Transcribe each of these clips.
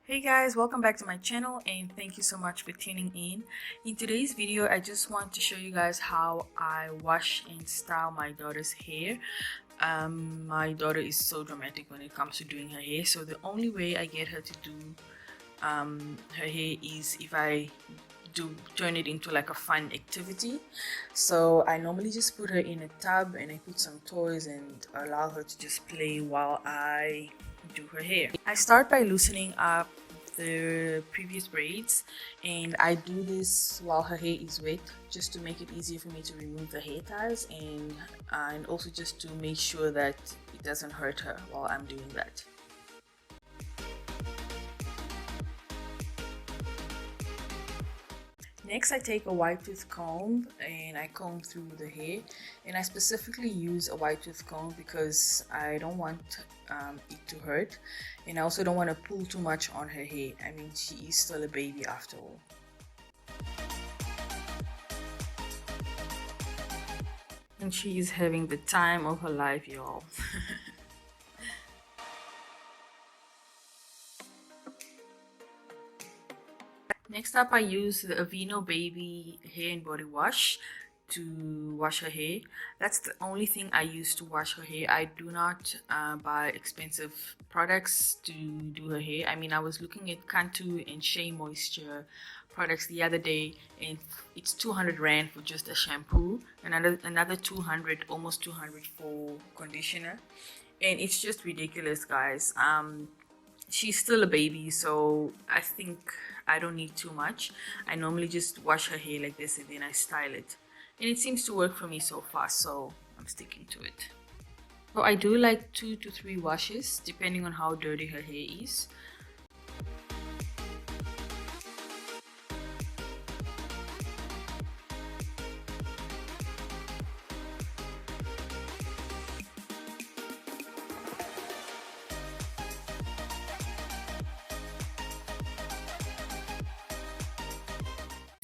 Hey guys, welcome back to my channel and thank you so much for tuning in. In today's video, I just want to show you guys how I wash and style my daughter's hair. My daughter is so dramatic when it comes to doing her hair, so the only way I get her to do her hair is if I turn it into like a fun activity. So I normally just put her in a tub and I put some toys and allow her to just play while I do her hair. I start by loosening up the previous braids, and I do this while her hair is wet just to make it easier for me to remove the hair ties, and also just to make sure that it doesn't hurt her while I'm doing that. Next, I take a wide tooth comb and I comb through the hair, and I specifically use a wide tooth comb because I don't want it to hurt, and I also don't want to pull too much on her hair. I mean, she is still a baby after all. And she is having the time of her life, y'all. Next up, I use the Aveeno Baby Hair and Body Wash to wash her hair. That's the only thing I use to wash her hair. I do not buy expensive products to do her hair. I mean, I was looking at Cantu and Shea Moisture products the other day, and it's 200 Rand for just a shampoo, another 200, almost 200 for conditioner, and it's just ridiculous, guys. She's still a baby, so I think I don't need too much. I normally just wash her hair like this and then I style it, and it seems to work for me so far, so I'm sticking to it. So I do like 2 to 3 washes depending on how dirty her hair is.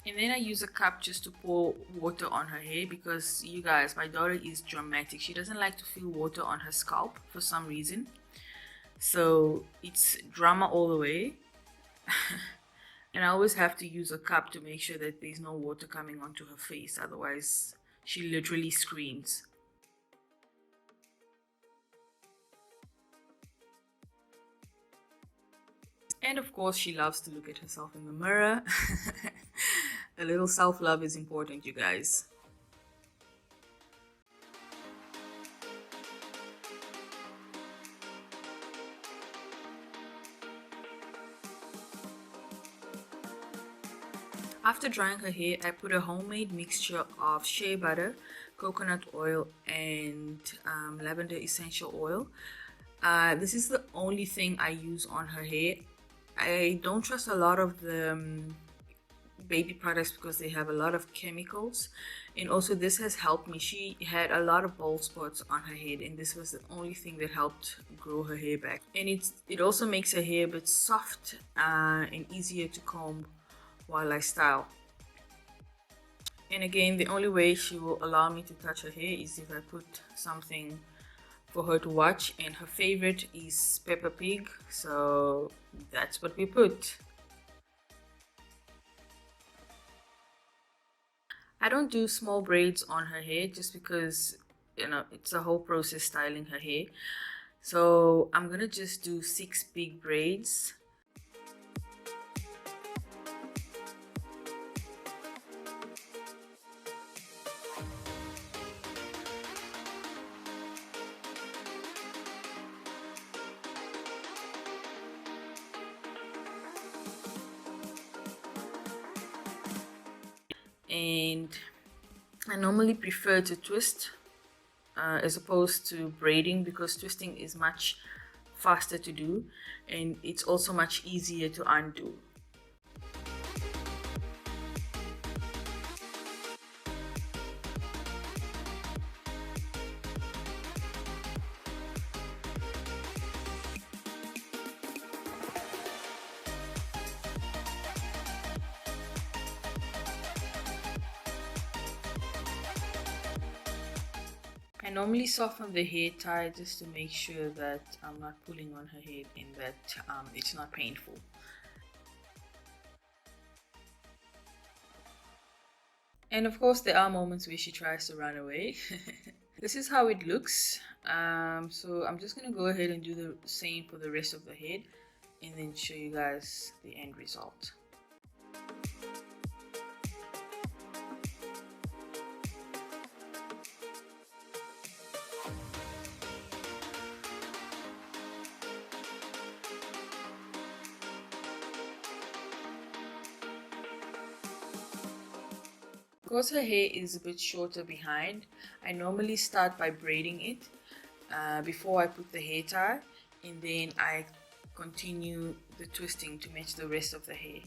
And then I use a cup just to pour water on her hair because, you guys, my daughter is dramatic. She doesn't like to feel water on her scalp for some reason. So it's drama all the way. And I always have to use a cup to make sure that there's no water coming onto her face. Otherwise, she literally screams. And of course, she loves to look at herself in the mirror. A little self-love is important, you guys. After drying her hair, I put a homemade mixture of shea butter, coconut oil, and lavender essential oil. This is the only thing I use on her hair. I don't trust a lot of the baby products because they have a lot of chemicals, and also this has helped me. She had a lot of bald spots on her head, and this was the only thing that helped grow her hair back. And it also makes her hair a bit soft and easier to comb while I style. And again, the only way she will allow me to touch her hair is if I put something for her to watch, and her favorite is Peppa Pig, so that's what we put. I don't do small braids on her hair just because, you know, it's a whole process styling her hair. So I'm gonna just do 6 big braids. And I normally prefer to twist as opposed to braiding because twisting is much faster to do and it's also much easier to undo. I normally soften the hair tie just to make sure that I'm not pulling on her head and that it's not painful. And of course, there are moments where she tries to run away. This is how it looks. So I'm just going to go ahead and do the same for the rest of the head and then show you guys the end result. Because her hair is a bit shorter behind, I normally start by braiding it before I put the hair tie, and then I continue the twisting to match the rest of the hair.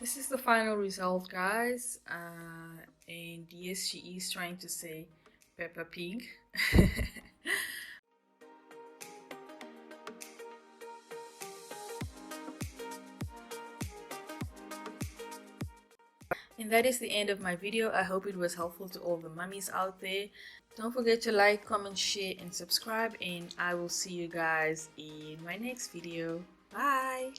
This is the final result, guys, and yes, she is trying to say Peppa Pig. And that is the end of my video. I hope it was helpful to all the mummies out there. Don't forget to like, comment, share, and subscribe, and I will see you guys in my next video. Bye!